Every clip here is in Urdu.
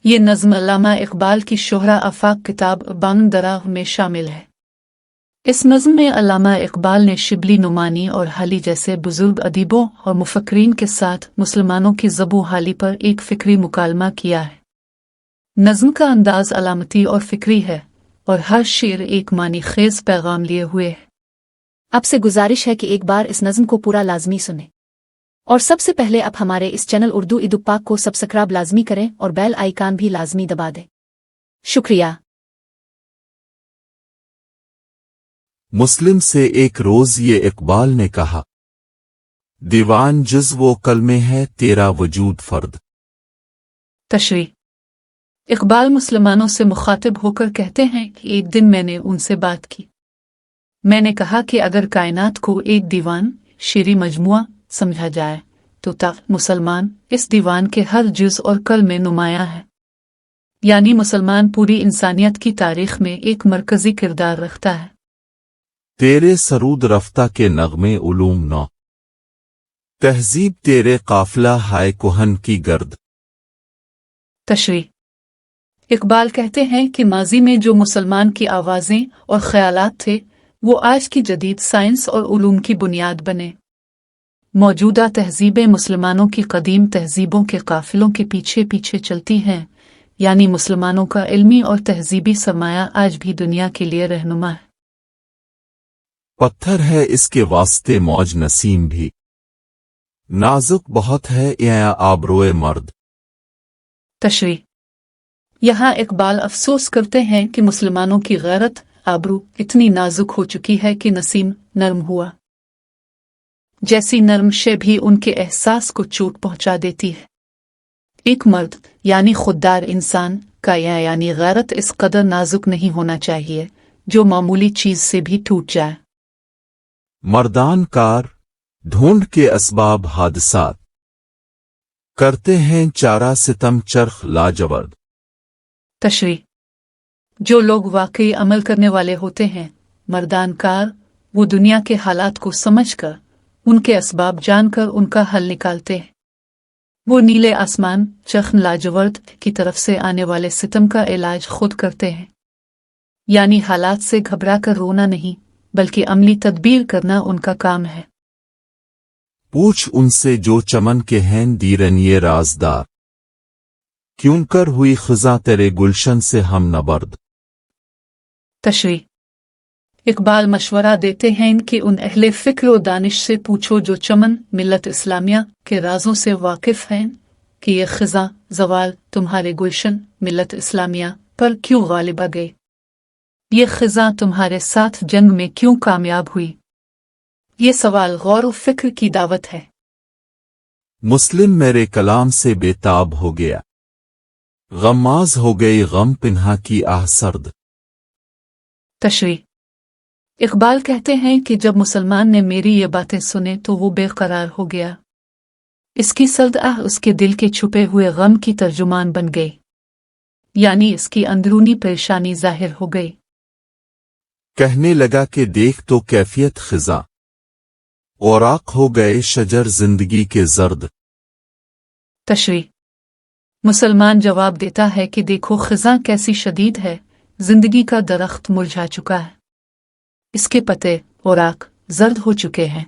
یہ نظم علامہ اقبال کی شہرہ آفاق کتاب بانگ دراغ میں شامل ہے۔ اس نظم میں علامہ اقبال نے شبلی نعمانی اور حالی جیسے بزرگ ادیبوں اور مفکرین کے ساتھ مسلمانوں کی ذب و حالی پر ایک فکری مکالمہ کیا ہے۔ نظم کا انداز علامتی اور فکری ہے اور ہر شعر ایک معنی خیز پیغام لیے ہوئے ہے۔ آپ سے گزارش ہے کہ ایک بار اس نظم کو پورا لازمی سنیں، اور سب سے پہلے آپ ہمارے اس چینل اردو ادب کو سبسکرائب لازمی کریں اور بیل آئیکن بھی لازمی دبا دیں۔ شکریہ۔ مسلم سے ایک روز یہ اقبال نے کہا، دیوان جز وہ کلمے ہے تیرا وجود فرد۔ تشریح: اقبال مسلمانوں سے مخاطب ہو کر کہتے ہیں کہ ایک دن میں نے ان سے بات کی۔ میں نے کہا کہ اگر کائنات کو ایک دیوان شعری مجموعہ سمجھا جائے تو مسلمان اس دیوان کے ہر جز اور کل میں نمایاں ہے، یعنی مسلمان پوری انسانیت کی تاریخ میں ایک مرکزی کردار رکھتا ہے۔ تیرے سرود رفتہ کے نغمے علوم نو، تہذیب تیرے قافلہ ہائے کوہن کی گرد۔ تشریح: اقبال کہتے ہیں کہ ماضی میں جو مسلمان کی آوازیں اور خیالات تھے وہ آج کی جدید سائنس اور علوم کی بنیاد بنے۔ موجودہ تہذیبیں مسلمانوں کی قدیم تہذیبوں کے قافلوں کے پیچھے پیچھے چلتی ہیں، یعنی مسلمانوں کا علمی اور تہذیبی سرمایہ آج بھی دنیا کے لیے رہنما ہے۔ پتھر ہے اس کے واسطے موج نسیم بھی، نازک بہت ہے یا آبروئے مرد۔ تشریح: یہاں اقبال افسوس کرتے ہیں کہ مسلمانوں کی غیرت آبرو اتنی نازک ہو چکی ہے کہ نسیم نرم ہوا جیسی نرم شے بھی ان کے احساس کو چوٹ پہنچا دیتی ہے۔ ایک مرد یعنی خوددار انسان کا یعنی غیرت اس قدر نازک نہیں ہونا چاہیے جو معمولی چیز سے بھی ٹوٹ جائے۔ مردان کار ڈھونڈ کے اسباب حادثات، کرتے ہیں چارہ ستم چرخ لاجورد۔ تشریح: جو لوگ واقعی عمل کرنے والے ہوتے ہیں مردان کار، وہ دنیا کے حالات کو سمجھ کر ان کے اسباب جان کر ان کا حل نکالتے ہیں۔ وہ نیلے آسمان چرخ لاجورد کی طرف سے آنے والے ستم کا علاج خود کرتے ہیں، یعنی حالات سے گھبرا کر رونا نہیں بلکہ عملی تدبیر کرنا ان کا کام ہے۔ پوچھ ان سے جو چمن کے ہیں دیرن یہ رازدار، کیوں کر ہوئی خزاں تیرے گلشن سے ہم نبرد۔ تشریح: اقبال مشورہ دیتے ہیں کہ ان اہل فکر و دانش سے پوچھو جو چمن ملت اسلامیہ کے رازوں سے واقف ہیں کہ یہ خزاں زوال تمہارے گلشن ملت اسلامیہ پر کیوں غالب آ گئی، یہ خزاں تمہارے ساتھ جنگ میں کیوں کامیاب ہوئی۔ یہ سوال غور و فکر کی دعوت ہے۔ مسلم میرے کلام سے بے تاب ہو گیا، غماز ہو گئی غم پنہا کی آہ سرد۔ تشریح: اقبال کہتے ہیں کہ جب مسلمان نے میری یہ باتیں سنے تو وہ بے قرار ہو گیا، اس کی سرد آہ اس کے دل کے چھپے ہوئے غم کی ترجمان بن گئی، یعنی اس کی اندرونی پریشانی ظاہر ہو گئی۔ کہنے لگا کہ دیکھ تو کیفیت خزاں، اوراق ہو گئے شجر زندگی کے زرد۔ تشریح: مسلمان جواب دیتا ہے کہ دیکھو خزاں کیسی شدید ہے، زندگی کا درخت مرجھا چکا ہے، اس کے پتے اوراق زرد ہو چکے ہیں،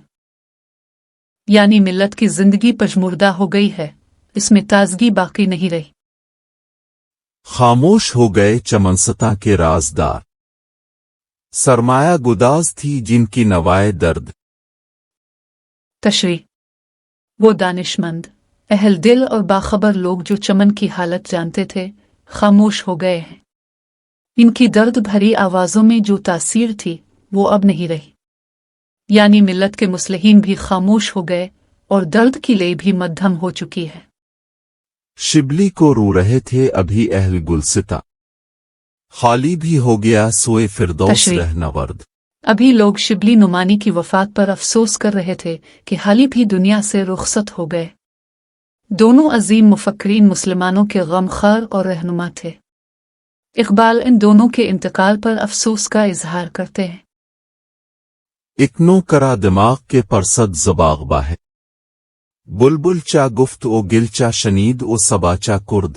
یعنی ملت کی زندگی پژمردہ ہو گئی ہے، اس میں تازگی باقی نہیں رہی۔ خاموش ہو گئے چمنستاں کے رازدار، سرمایہ گداز تھی جن کی نوائے درد۔ تشریح: وہ دانش مند، اہل دل اور باخبر لوگ جو چمن کی حالت جانتے تھے خاموش ہو گئے ہیں، ان کی درد بھری آوازوں میں جو تاثیر تھی وہ اب نہیں رہی، یعنی ملت کے مصلحین بھی خاموش ہو گئے اور درد کی لے بھی مدھم ہو چکی ہے۔ شبلی کو رو رہے تھے ابھی اہل گلستہ، خالی بھی ہو گیا سوئے فردوس تشریح: رہنورد۔ ابھی لوگ شبلی نعمانی کی وفات پر افسوس کر رہے تھے کہ حالی بھی دنیا سے رخصت ہو گئے۔ دونوں عظیم مفکرین مسلمانوں کے غمخوار اور رہنما تھے۔ اقبال ان دونوں کے انتقال پر افسوس کا اظہار کرتے ہیں۔ اکنو کرا دماغ کے پرسد زباغ باہے، بلبل چا گفت او گل چا شنید او سبا چا کرد۔